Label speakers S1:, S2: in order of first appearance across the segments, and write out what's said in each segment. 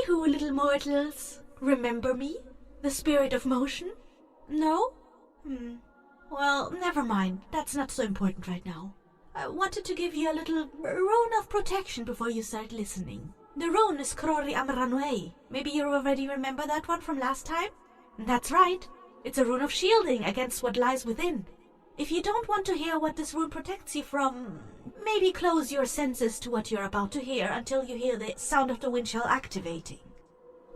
S1: Hey-hoo, little mortals. Remember me? The spirit of motion? No? Well, never mind. That's not so important right now. I wanted to give you a little rune of protection before you start listening. The rune is Krori Amranway. Maybe you already remember that one from last time? That's right. It's a rune of shielding against what lies within. If you don't want to hear what this rune protects you from, maybe close your senses to what you're about to hear until you hear the sound of the windshell activating.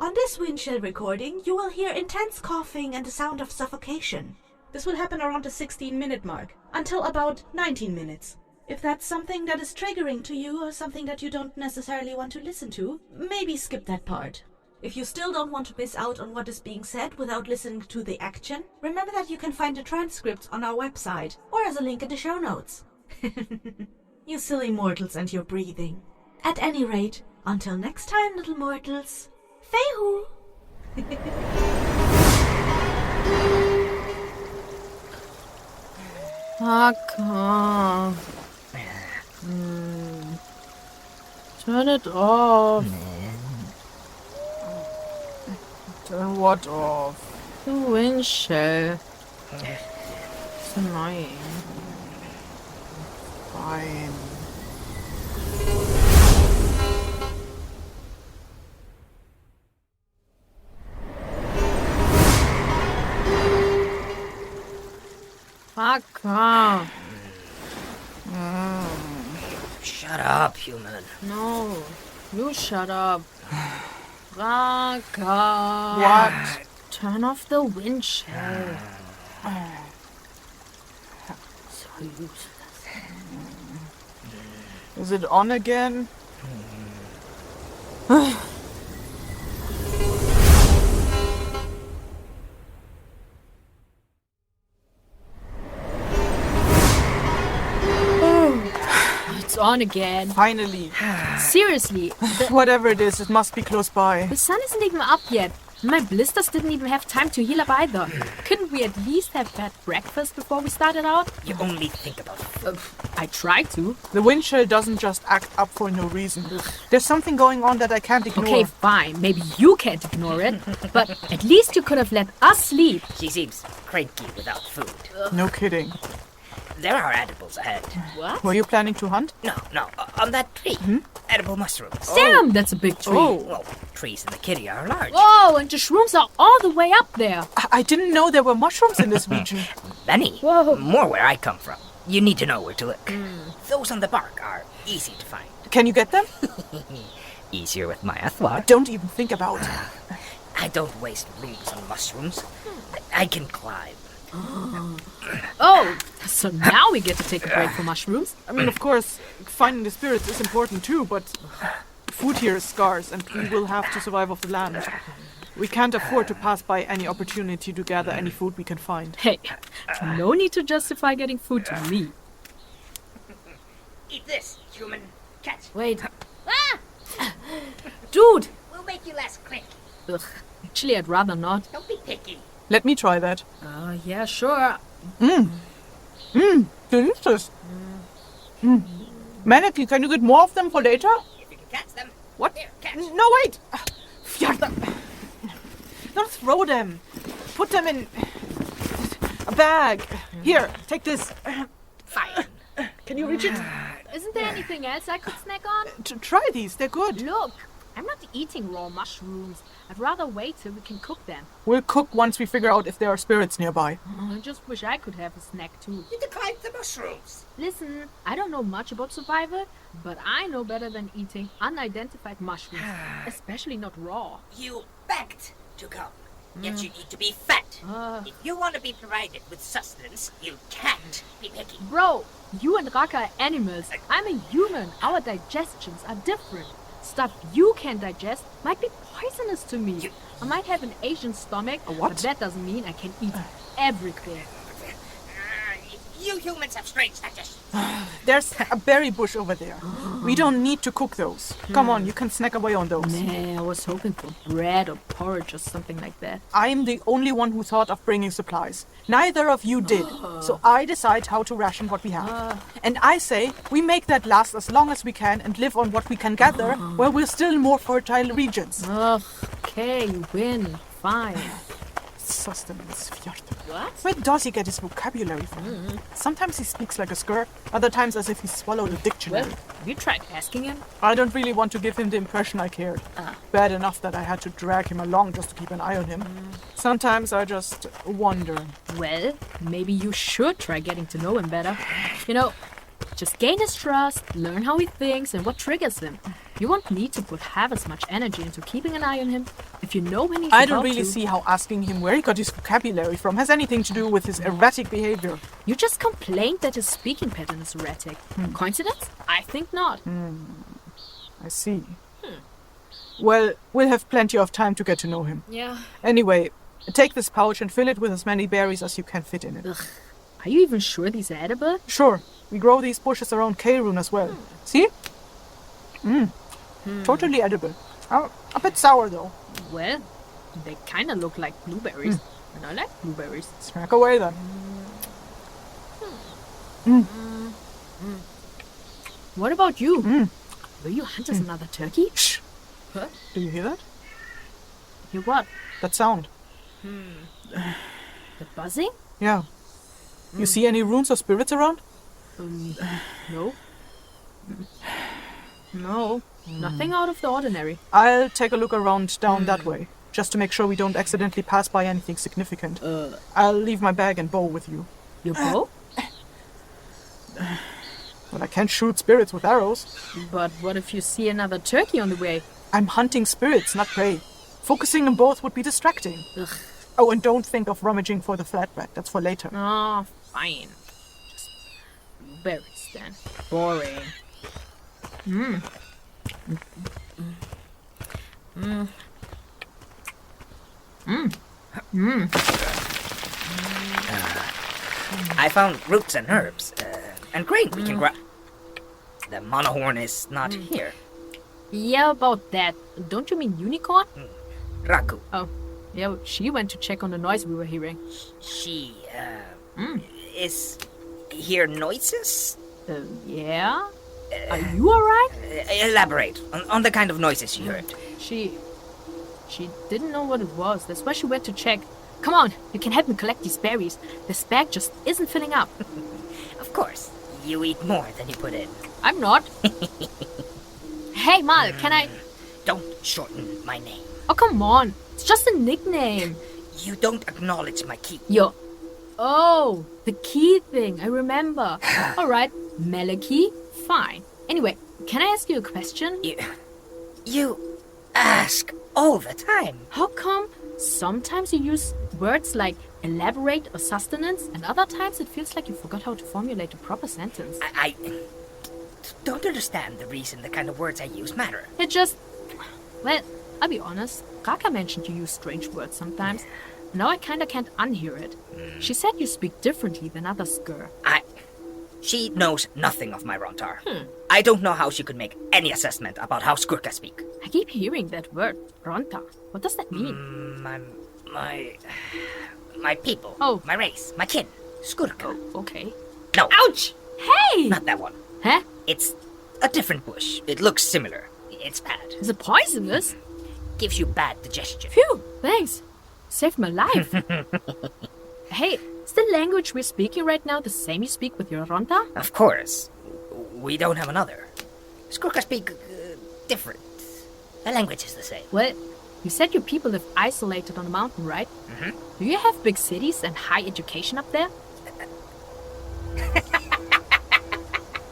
S1: On this windshell recording, you will hear intense coughing and the sound of suffocation. This will happen around the 16-minute mark, until about 19 minutes. If that's something that is triggering to you or something that you don't necessarily want to listen to, maybe skip that part. If you still don't want to miss out on what is being said without listening to the action, remember that you can find the transcripts on our website or as a link in the show notes. You silly mortals and your breathing. At any rate, until next time, little mortals, Feihu!
S2: Raka. Turn it off.
S3: Turn what off?
S2: The windshell. It's annoying.
S3: Fine.
S2: Raka.
S4: Shut up, human.
S2: No, you shut up. Raka.
S3: What?
S2: Turn off the windshell. So useless.
S3: Is it on again?
S2: It's on again.
S3: Finally.
S2: Seriously,
S3: Whatever it is, it must be close by.
S2: the sun isn't even up yet. My blisters didn't even have time to heal up either. Couldn't we at least have had breakfast before we started out?
S4: You only think about food.
S2: I tried to.
S3: The windshell doesn't just act up for no reason. There's something going on that I can't ignore.
S2: Okay, fine. Maybe you can't ignore it. But at least you could have let us sleep.
S4: She seems cranky without food.
S3: No kidding.
S4: There are edibles ahead.
S2: What?
S3: Were you planning to hunt?
S4: No, on that tree. Edible mushrooms.
S2: Damn, that's a big tree.
S3: Oh.
S4: Well, trees in the kitty are large.
S2: Whoa, and the shrooms are all the way up there.
S3: I didn't know there were mushrooms in this region.
S4: Many.
S2: Whoa.
S4: More where I come from. You need to know where to look. Those on the bark are easy to find.
S3: Can you get them?
S4: Easier with my Eyþór.
S3: Don't even think about it.
S4: I don't waste runes on mushrooms. I can climb.
S2: Oh, so now we get to take a break from mushrooms?
S3: I mean, of course, finding the spirits is important too, but food here is scarce and we will have to survive off the land. We can't afford to pass by any opportunity to gather any food we can find.
S2: Hey, no need to justify getting food to me.
S4: Eat this, human. Catch.
S2: Wait. Dude!
S4: We'll make you less quick.
S2: Ugh, actually, I'd rather not.
S4: Don't be picky.
S3: Let me try that.
S2: Yeah, sure.
S3: Delicious. Malaki, can you get more of them for later?
S4: If you can catch them.
S3: What?
S4: Here, catch.
S3: No, wait! Don't throw them. Put them in a bag. Here, take this.
S4: Fine.
S3: Can you reach it?
S2: Isn't there anything else I could snack on?
S3: Try these, they're good.
S2: Look, I'm not eating raw mushrooms. I'd rather wait till we can cook them.
S3: We'll cook once we figure out if there are spirits nearby.
S2: I just wish I could have a snack too.
S4: You declined the mushrooms.
S2: Listen, I don't know much about survival, but I know better than eating unidentified mushrooms, especially not raw.
S4: You begged to come. Yet you need to be fat. If you want to be provided with sustenance, you can't be picky.
S2: Bro, you and Raka are animals. I'm a human. Our digestions are different. Stuff you can digest might be poisonous to me. I might have an Asian stomach,
S3: A what?
S2: but that doesn't mean I can eat everything.
S4: You humans have strange digestion.
S3: There's a berry bush over there. We don't need to cook those. Come on, you can snack away on those.
S2: Nah, I was hoping for bread or porridge or something like that.
S3: I'm the only one who thought of bringing supplies. Neither of you did. So I decide how to ration what we have. And I say we make that last as long as we can and live on what we can gather where we're still in more fertile regions.
S2: Okay, you win. Fine.
S3: Sustenance.
S2: What?
S3: Where does he get his vocabulary from? Sometimes he speaks like a skur, other times as if he swallowed a dictionary.
S2: Well, have you tried asking him?
S3: I don't really want to give him the impression I cared. Bad enough that I had to drag him along just to keep an eye on him. Sometimes I just wonder.
S2: Well, maybe you should try getting to know him better. You know, just gain his trust, learn how he thinks and what triggers him. You won't need to put half as much energy into keeping an eye on him. If you know when he's
S3: I don't really see how asking him where he got his vocabulary from has anything to do with his erratic behavior.
S2: You just complained that his speaking pattern is erratic. Coincidence? I think not.
S3: I see. Well, we'll have plenty of time to get to know him.
S2: Yeah.
S3: Anyway, take this pouch and fill it with as many berries as you can fit in it.
S2: Ugh. Are you even sure these are edible?
S3: Sure, we grow these bushes around Carollyn as well. See? Totally edible. A bit sour though.
S2: Well, they kind of look like blueberries. And I like blueberries.
S3: Snack away then.
S2: What about you? Will you hunt us another turkey?
S3: Shh.
S2: Huh?
S3: Do you hear that?
S2: Hear what?
S3: That sound.
S2: The buzzing?
S3: Yeah. You see any runes or spirits around?
S2: No. No. Nothing out of the ordinary.
S3: I'll take a look around down that way, just to make sure we don't accidentally pass by anything significant. I'll leave my bag and bow with you.
S2: Your bow?
S3: Well, I can't shoot spirits with arrows.
S2: But what if you see another turkey on the way?
S3: I'm hunting spirits, not prey. Focusing on both would be distracting.
S2: Ugh.
S3: Oh, and don't think of rummaging for the flatbread. That's for later.
S2: Oh, fine. Just blueberries then. Boring.
S4: I found roots and herbs, and grain we can grow. The monohorn is not here.
S2: Yeah, about that. Don't you mean unicorn?
S4: Raku.
S2: Oh, yeah, she went to check on the noise we were hearing.
S4: She, is hear noises?
S2: Yeah? Are you alright?
S4: Elaborate on the kind of noises she heard.
S2: She didn't know what it was. That's why she went to check. Come on, you can help me collect these berries. This bag just isn't filling up.
S4: Of course, you eat more than you put in.
S2: I'm not. Hey, Mal, can I...
S4: Don't shorten my name.
S2: Oh, come on. It's just a nickname.
S4: You don't acknowledge my key.
S2: Oh, the key thing. I remember. Alright, Malaki. Fine. Anyway, can I ask you a question?
S4: You ask all the time.
S2: How come sometimes you use words like elaborate or sustenance, and other times it feels like you forgot how to formulate a proper sentence?
S4: I don't understand the reason the kind of words I use matter.
S2: It just... Well, I'll be honest. Raka mentioned you use strange words sometimes. Now I kinda can't unhear it. She said you speak differently than other Skur.
S4: She knows nothing of my Rontar. I don't know how she could make any assessment about how Skurka speak.
S2: I keep hearing that word, Ronta. What does that mean?
S4: My people.
S2: Oh.
S4: My race. My kin. Skurka.
S2: Oh, okay.
S4: No.
S2: Ouch! Hey!
S4: Not that one.
S2: Huh?
S4: It's a different bush. It looks similar. It's bad.
S2: Is it poisonous?
S4: Gives you bad digestion.
S2: Phew! Thanks. Saved my life. Hey, is the language we're speaking right now the same you speak with your Ronta?
S4: Of course. We don't have another. Skurka speak different. The language is the same.
S2: Well, you said your people live isolated on a mountain, right?
S4: Mm-hmm.
S2: Do you have big cities and high education up there?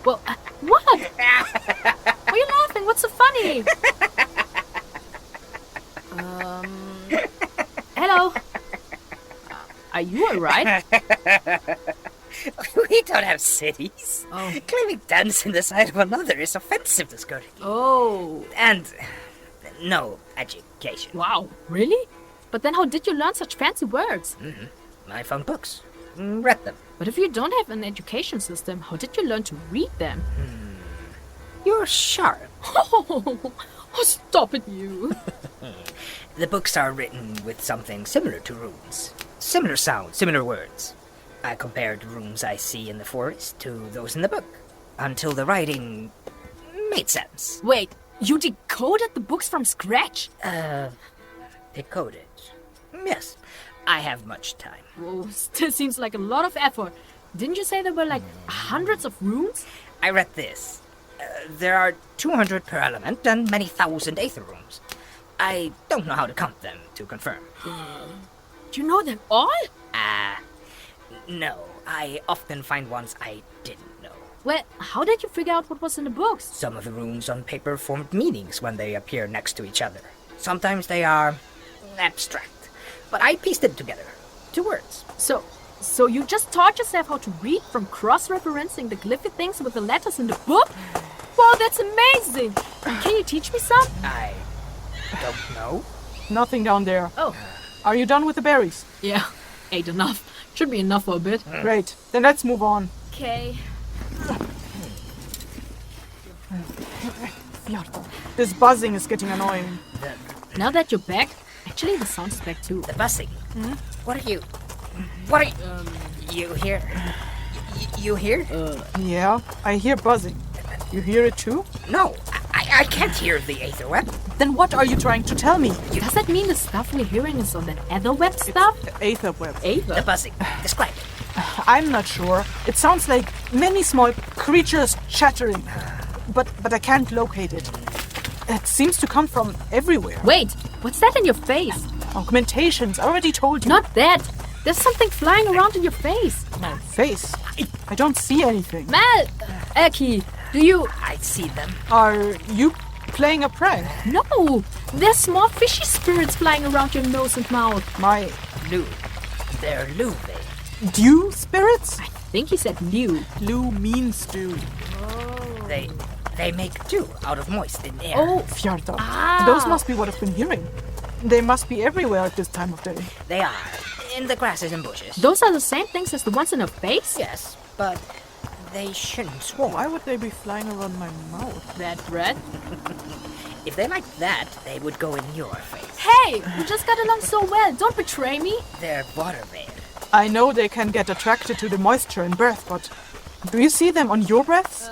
S2: Well, what? Why are you laughing? What's so funny? Hello? Are you alright?
S4: We don't have cities.
S2: Oh.
S4: Claiming dance in the side of another is offensive to Skurki.
S2: Oh.
S4: And no education.
S2: Wow, really? But then how did you learn such fancy words?
S4: I found books. read them.
S2: But if you don't have an education system, how did you learn to read them?
S4: You're sharp.
S2: Oh, stop it, you.
S4: The books are written with something similar to runes. Similar sounds, similar words. I compared runes I see in the forest to those in the book, until the writing made sense.
S2: Wait, you decoded the books from scratch?
S4: Decoded. Yes, I have much time.
S2: Whoa, still seems like a lot of effort. Didn't you say there were like hundreds of runes?
S4: I read this. There are 200 per element and many thousand Eyþór runes. I don't know how to count them to confirm.
S2: Do you know them all?
S4: No. I often find ones I didn't know.
S2: Well, how did you figure out what was in the books?
S4: Some of the runes on paper formed meanings when they appear next to each other. Sometimes they are abstract, but I pieced it together. 2 words.
S2: So you just taught yourself how to read from cross-referencing the glyphy things with the letters in the book? Wow, that's amazing! Can you teach me some?
S4: I don't know.
S3: Nothing down there.
S2: Oh.
S3: Are you done with the berries?
S2: Yeah, ate enough. Should be enough for a bit.
S3: Great. Then let's move on.
S2: Okay.
S3: This buzzing is getting annoying.
S2: Now that you're back, actually the sound is back too.
S4: The buzzing. What are you... You hear? You hear?
S3: Yeah, I hear buzzing. You hear it too?
S4: No, I can't hear the Eyþór web.
S3: Then what are you trying to tell me?
S2: Does that mean the stuff we're hearing is on that other web stuff?
S3: Eyþór web.
S2: Eyþór?
S4: The buzzing. Describe it.
S3: I'm not sure. It sounds like many small creatures chattering. But I can't locate it. It seems to come from everywhere.
S2: Wait, what's that in your face?
S3: Augmentations, I already told you.
S2: Not that. There's something flying around in your face.
S3: My face? I don't see anything.
S2: Mal! Eki, do you...
S4: I see them.
S3: Are you playing a prank?
S2: No! There's small fishy spirits flying around your nose and mouth.
S3: My
S4: Lu. They're Luve.
S3: dew spirits?
S2: I think he said new.
S3: Blue means dew.
S4: They make dew out of moist in air.
S3: Oh, Fjorda. Those must be what I've been hearing. They must be everywhere at this time of day.
S4: They are. In the grasses and bushes.
S2: Those are the same things as the ones in her face?
S4: Yes, but they shouldn't swarm.
S3: Why would they be flying around my mouth?
S2: That red?
S4: If they like that, they would go in your face.
S2: Hey! We just got along so well. Don't betray me.
S4: They're water bear.
S3: I know they can get attracted to the moisture in breath, but do you see them on your breaths?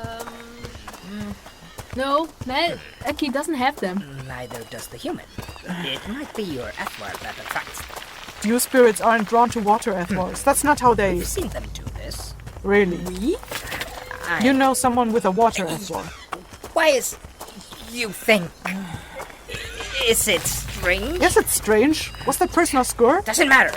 S2: No, Mel, Eki doesn't have them.
S4: Neither does the human. It might be your Eyþór that attracts them.
S3: Dew spirits aren't drawn to water Eyþórs. That's not how they...
S4: You've seen them do this.
S3: Really?
S2: We?
S3: You know someone with a water Eyþór.
S4: Why is... You think... Is it strange?
S3: Yes, it's strange. Was that person a skur?
S4: Doesn't matter.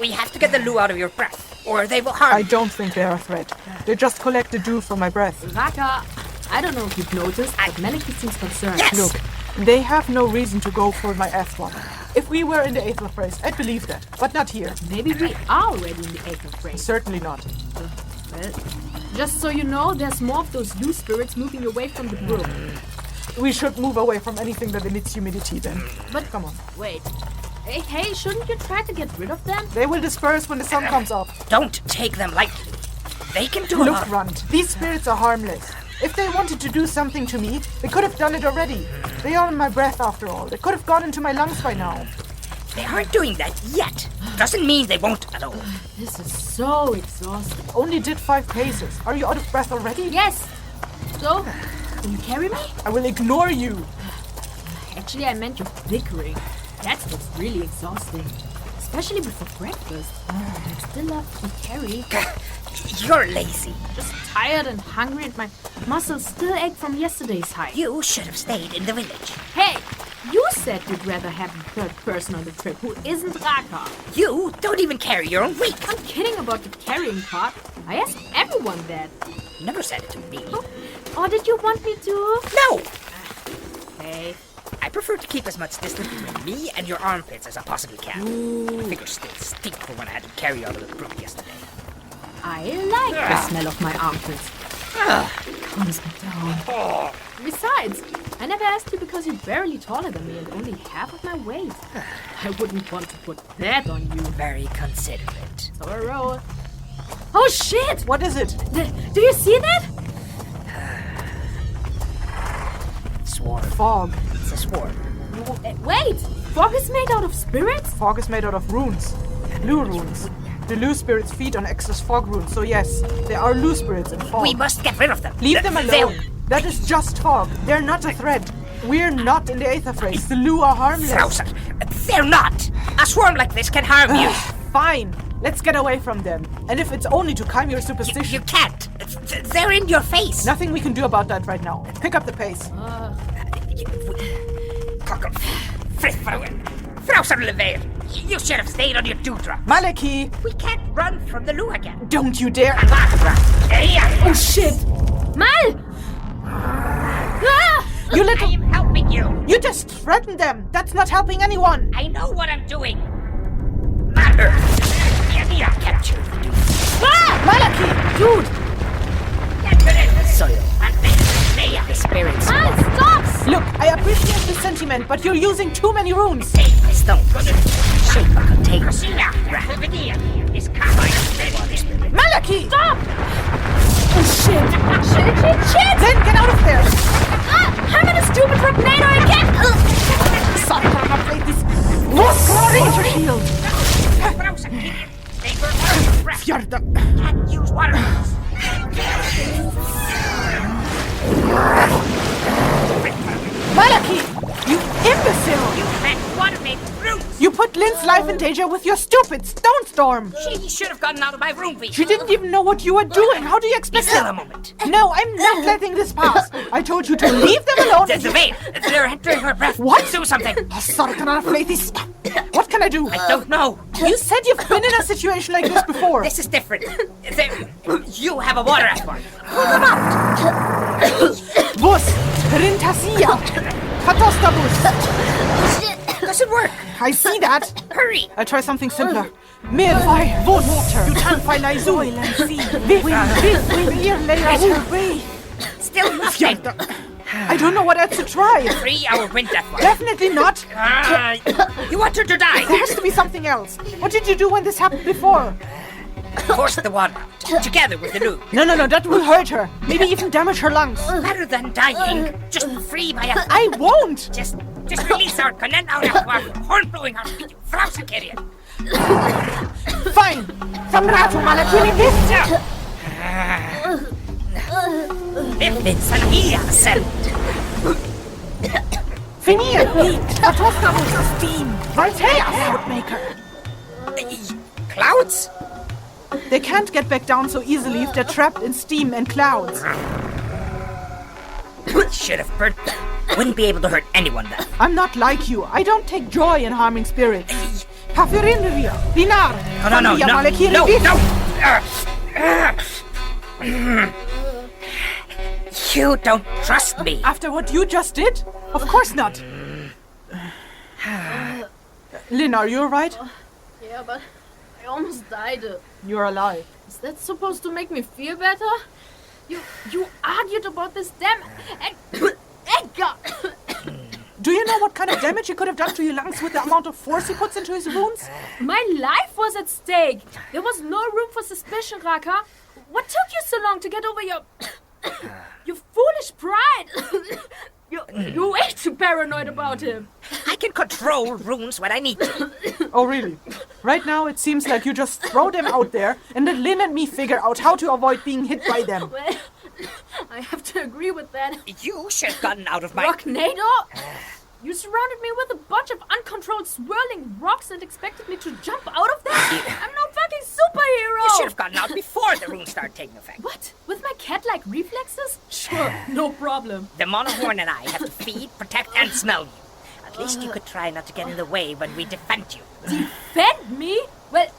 S4: We have to get the loo out of your breath, or they will harm
S3: I
S4: you.
S3: don't think they're a threat. They just collect the dew from my breath.
S2: Raka, I don't know if you've noticed, but Malaki seems concerned.
S4: Yes!
S3: Look, they have no reason to go for my Eyþór. If we were in the Eyþór phrase, I'd believe that, but not here.
S2: Maybe we are already in the Eyþór phrase.
S3: Certainly not.
S2: Well, just so you know, there's more of those blue spirits moving away from the brook.
S3: We should move away from anything that emits humidity then.
S2: But
S3: Come on.
S2: wait. Hey, shouldn't you try to get rid of them?
S3: They will disperse when the sun comes up.
S4: Don't take them lightly. They can do a
S3: Look,
S4: lot.
S3: Runt, these spirits are harmless. If they wanted to do something to me, they could have done it already. They are in my breath after all. They could have gone into my lungs by now.
S4: They aren't doing that yet. Doesn't mean they won't at all.
S2: This is so exhausting.
S3: Only did 5 paces. Are you out of breath already?
S2: Yes! So, can you carry me?
S3: I will ignore you.
S2: Actually, I meant your flickering. That's what's really exhausting. Especially before breakfast. I still love to be carried.
S4: You're lazy.
S2: Just tired and hungry and my muscles still ache from yesterday's hike.
S4: You should have stayed in the village.
S2: Hey! You said you'd rather have a third person on the trip who isn't Raka.
S4: You don't even carry your own weight.
S2: I'm kidding about the carrying part. I asked everyone that.
S4: You never said it to me.
S2: Or did you want me to?
S4: No!
S2: Hey.
S4: I prefer to keep as much distance between me and your armpits as I possibly can. My fingers still stink from when I had to carry you out of the brook yesterday.
S2: I like the smell of my armpits. Calms me down. Besides, I never asked you because you're barely taller than me and only half of my weight. I wouldn't want to put that on you.
S4: Very considerate.
S2: So I roll. Oh shit!
S3: What is it?
S2: Do you see that?
S4: Swarm.
S3: Fog.
S4: It's a swarm.
S2: Wait! Fog is made out of spirits?
S3: Fog is made out of runes. Lure runes. The Lure spirits feed on excess fog runes, so yes, there are Lure spirits in fog.
S4: We must get rid of them.
S3: Leave them alone. That is just fog. They're not a threat. We're not in the Eyþór phrase. The Lure are harmless.
S4: Frausa, they're not. A swarm like this can harm you.
S3: Fine. Let's get away from them. And if it's only to calm your superstition...
S4: You can't. They're in your face.
S3: Nothing we can do about that right now. Pick up the pace.
S4: Frausa Leveir, you should have stayed on your dewdrop.
S3: Malaki!
S4: We can't run from the Lure again.
S3: Don't you dare!
S2: Oh shit! Mal!
S3: You little...
S4: I am helping you.
S3: You just threatened them! That's not helping anyone!
S4: I know what I'm doing. Matter. Capture the dude.
S3: Malaki! Dude!
S4: Get to the soil. The spirits.
S2: Mal, stop!
S3: Look, I appreciate the sentiment, but you're using too many runes.
S4: Take the stone. Shape a container.
S3: Malaki!
S2: Stop! Oh shit! Shit!
S3: Then get out of there!
S2: I'm in a stupid tornado, I can't...
S3: Sorry, I'm not playing this. Ranger shield! Fjorda!
S4: Can't use water.
S3: Malaki! You imbecile!
S4: You can't water me roots.
S3: You put Lyn's life in danger with your stupid stone storm!
S4: She should have gotten out of my room, Pete.
S3: She didn't even know what you were doing! How do you expect
S4: Still a
S3: that?
S4: moment.
S3: No, I'm not letting this pass! I told you to leave them alone!
S4: There's a veil. They're entering her breath.
S3: What?
S4: Do something.
S3: Sorry, can I play this? What can I do?
S4: I don't know.
S3: You said you've been in a situation like this before!
S4: This is different. You have a water aspect.
S3: Bus! Rintasia! Katostabus!
S4: Doesn't work.
S3: I see that!
S4: Hurry.
S3: I'll try something simpler. Merfai, water! You can't find soil and sea!
S4: Still nothing.
S3: I don't know what else to try!
S4: 3 hour wind death one.
S3: Definitely not!
S4: You want her to die.
S3: There has to be something else! What did you do when this happened before?
S4: Force the water out, together with the Lure.
S3: No, that will hurt her! Maybe even damage her lungs!
S4: Better than dying. Just free by a...
S3: I won't!
S4: Just release our connect out of our horn blowing our Frausa Kirian.
S3: Fine! Samratu Malaki this!
S4: It's an ESL.
S3: Finir! Katostabus! Steam! Voltaire! Woodmaker!
S4: Clouds?
S3: They can't get back down so easily if they're trapped in steam and clouds.
S4: Should have burnt them. Wouldn't be able to hurt anyone then.
S3: I'm not like you. I don't take joy in harming spirits. Kafirinria! Binar!
S4: No. You don't trust me.
S3: After what you just did? Of course not. Lyn, are you alright?
S2: Yeah, but I almost died.
S3: You're alive.
S2: Is that supposed to make me feel better? You argued about this damn Edgar!
S3: Do you know what kind of damage he could have done to your lungs with the amount of force he puts into his wounds?
S2: My life was at stake. There was no room for suspicion, Raka. What took you so long to get over your foolish pride? You're way too paranoid about him.
S4: I can control runes when I need to.
S3: Oh, really? Right now, it seems like you just throw them out there and let Lyn and me figure out how to avoid being hit by them.
S2: Well, I have to agree with that.
S4: You should have gotten out of my...
S2: Rocknado? You surrounded me with a bunch of uncontrolled swirling rocks and expected me to jump out of them? I'm no fucking superhero!
S4: You should have gotten out before the runes started taking effect.
S2: What? With my cat-like reflexes? Sure, no problem.
S4: The monohorn and I have to feed, protect, and smell you. At least you could try not to get in the way when we defend you.
S2: Defend me? Well,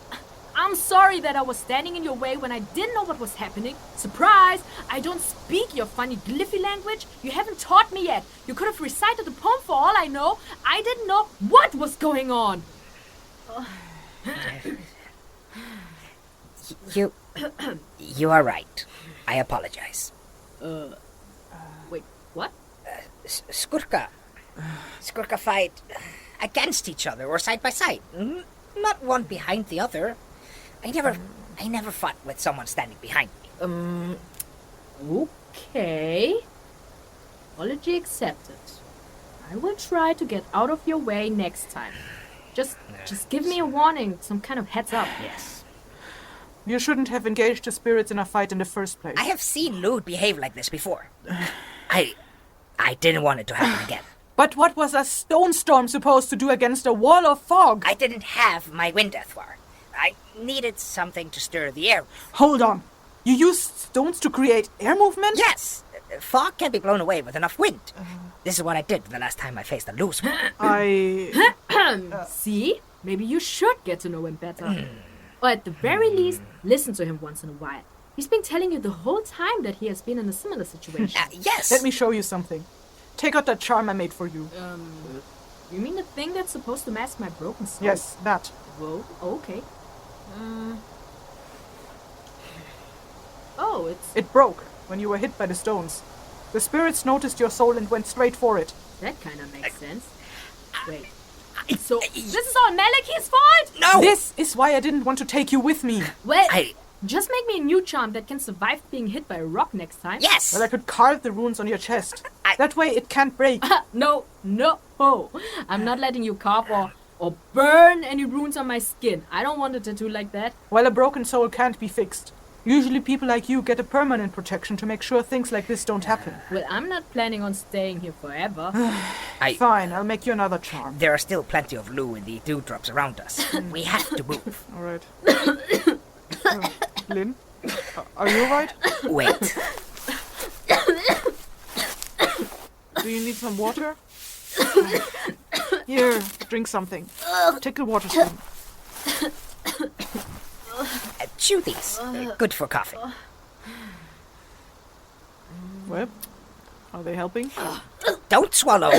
S2: I'm sorry that I was standing in your way when I didn't know what was happening. Surprise! I don't speak your funny glyphy language. You haven't taught me yet. You could have recited the poem for all I know. I didn't know what was going on.
S4: You are right. I apologize.
S2: Wait, what?
S4: Skurka. Skurka fight against each other or side by side. Not one behind the other. I never fought with someone standing behind me.
S2: Okay. Apology accepted. I will try to get out of your way next time. Just give me a warning, some kind of heads up.
S4: Yes.
S3: You shouldn't have engaged the spirits in a fight in the first place.
S4: I have seen Lude behave like this before. I didn't want it to happen again.
S3: But what was a stone storm supposed to do against a wall of fog?
S4: I didn't have my wind, Eyþór. I needed something to stir the air.
S3: Hold on. You used stones to create air movement?
S4: Yes! Fog can be blown away with enough wind. This is what I did the last time I faced a loose one.
S2: See? Maybe you should get to know him better. Or at the very least, listen to him once in a while. He's been telling you the whole time that he has been in a similar situation.
S4: Yes!
S3: Let me show you something. Take out that charm I made for you.
S2: You mean the thing that's supposed to mask my broken soul?
S3: Yes, that.
S2: Whoa, okay. Oh,
S3: It broke when you were hit by the stones. The spirits noticed your soul and went straight for it.
S2: That kind of makes sense. Wait. So, this is all Malaki's fault?
S4: No!
S3: This is why I didn't want to take you with me.
S2: Well, just make me a new charm that can survive being hit by a rock next time.
S4: Yes!
S3: Well, I could carve the runes on your chest. That way it can't break.
S2: No. I'm not letting you carve or burn any runes on my skin. I don't want a tattoo like that.
S3: Well, a broken soul can't be fixed. Usually people like you get a permanent protection to make sure things like this don't happen.
S2: Well, I'm not planning on staying here forever.
S3: Fine, I'll make you another charm.
S4: There are still plenty of Lou in the dewdrops around us. We have to move.
S3: All right. Lyn, are you all right?
S4: Wait.
S3: Do you need some water? Here, drink something. Take the water spoon.
S4: Chew these. Good for coughing.
S3: Well, are they helping?
S4: Don't swallow.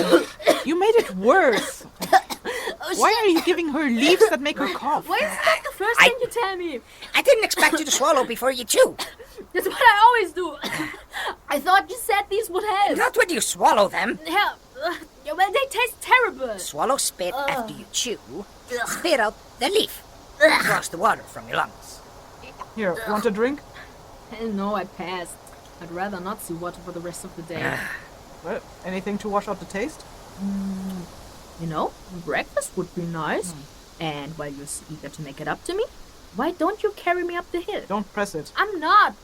S3: You made it worse. Why are you giving her leaves that make her cough?
S2: Why is that the first thing you tell me?
S4: I didn't expect you to swallow before you chew.
S2: That's what I always do. I thought you said these would help.
S4: Not when you swallow them.
S2: Help. Well, they taste terrible.
S4: Swallow spit after you chew. Spit out the leaf. Cross the water from your lungs.
S3: Here, want a drink?
S2: Hell no, I passed. I'd rather not see water for the rest of the day.
S3: Well, anything to wash out the taste?
S2: You know, breakfast would be nice. And while you're so eager to make it up to me, why don't you carry me up the hill?
S3: Don't press it.
S2: I'm not.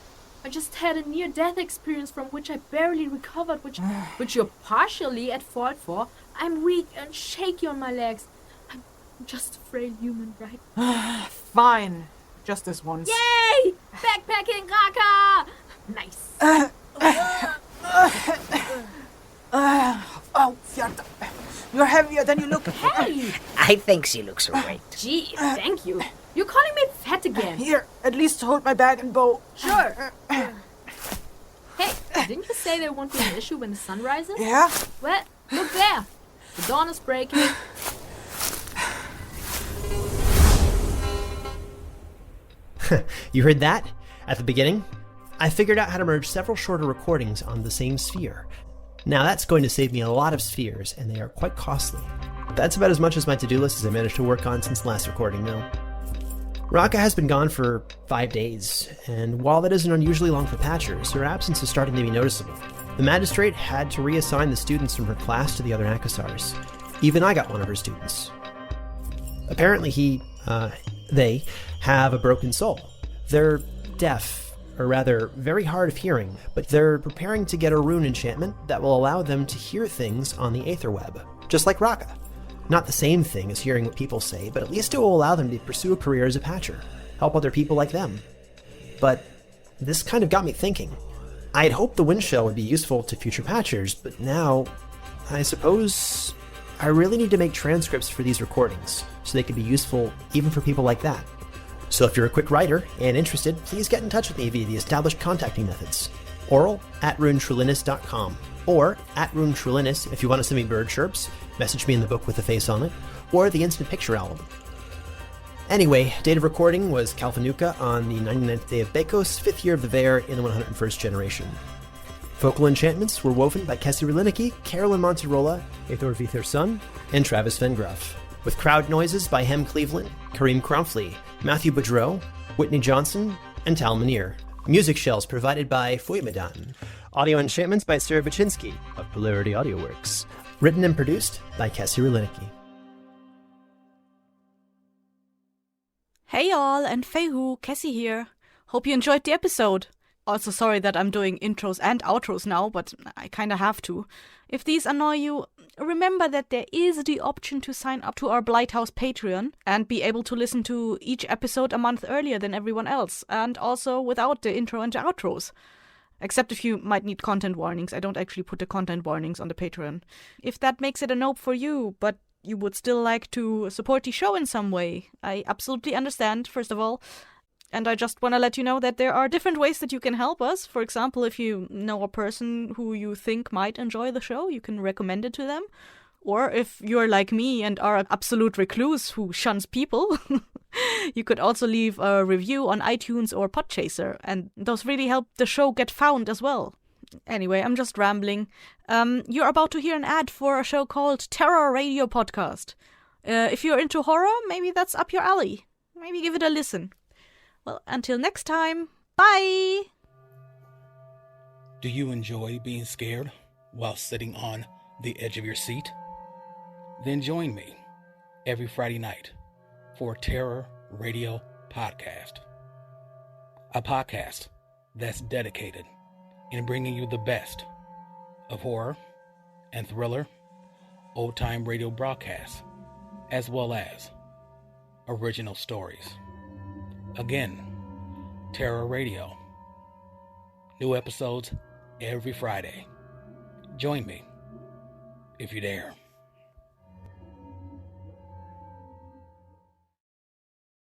S2: I just had a near-death experience from which I barely recovered, which you're partially at fault for. I'm weak and shaky on my legs. I'm just a frail human, right?
S3: Fine. Just this once.
S2: Yay! Backpacking Raka! Nice.
S3: Oh, you're heavier than you look.
S2: Hey!
S4: I think she looks great.
S2: Gee, thank you. You're calling me fat again.
S3: Here, at least hold my bag and bow.
S2: Sure. Hey, didn't you say there won't be an issue when the sun rises?
S3: Yeah?
S2: Well, look there. The dawn is breaking.
S5: You heard that? At the beginning, I figured out how to merge several shorter recordings on the same sphere. Now that's going to save me a lot of spheres, and they are quite costly. That's about as much as my to-do list as I managed to work on since the last recording, though. Raka has been gone for 5 days, and while that isn't unusually long for Patchers, her absence is starting to be noticeable. The magistrate had to reassign the students from her class to the other Akasars. Even I got one of her students. Apparently they have a broken soul. They're deaf, or rather, very hard of hearing, but they're preparing to get a rune enchantment that will allow them to hear things on the Eyþór web, just like Raka. Not the same thing as hearing what people say, but at least it will allow them to pursue a career as a patcher, help other people like them. But this kind of got me thinking. I had hoped the wind shell would be useful to future patchers, but now, I suppose I really need to make transcripts for these recordings, so they could be useful even for people like that. So if you're a quick writer and interested, please get in touch with me via the established contacting methods. Auril@runetrulinis.com, or @runetrulinis if you want to send me bird chirps, message me in the book with a face on it, or the instant picture album. Anyway, date of recording was Calvanuka on the 99th day of Bäkkos, 5th year of the Vare in the 101st generation. Vocal enchantments were woven by Kessir Riliniki, Carollyn Monterola, Eyþór Viðarsson, and Travis Vengroff, with crowd noises by Hem Cleveland, Kareem Crumfley, Matthew Boudreau, Whitney Johnson, and Tal Munir. Music shells provided by Fuimadan. Audio enchantments by Sarah Buchynski of Polarity AudioWorks. Written and produced by Kessir Riliniki.
S6: Hey all, and Feihu, Kessir here. Hope you enjoyed the episode. Also sorry that I'm doing intros and outros now, but I kinda have to. If these annoy you, remember that there is the option to sign up to our Blighthouse Patreon and be able to listen to each episode a month earlier than everyone else, and also without the intro and the outros. Except if you might need content warnings. I don't actually put the content warnings on the Patreon. If that makes it a nope for you, but you would still like to support the show in some way, I absolutely understand, first of all. And I just want to let you know that there are different ways that you can help us. For example, if you know a person who you think might enjoy the show, you can recommend it to them. Or if you're like me and are an absolute recluse who shuns people, you could also leave a review on iTunes or Podchaser. And those really help the show get found as well. Anyway, I'm just rambling. You're about to hear an ad for a show called Terror Radio Podcast. If you're into horror, maybe that's up your alley. Maybe give it a listen. Well, until next time, bye!
S7: Do you enjoy being scared while sitting on the edge of your seat? Then join me every Friday night for Terror Radio Podcast. A podcast that's dedicated in bringing you the best of horror and thriller, old-time radio broadcasts, as well as original stories. Again, Terror Radio. New episodes every Friday. Join me if you dare.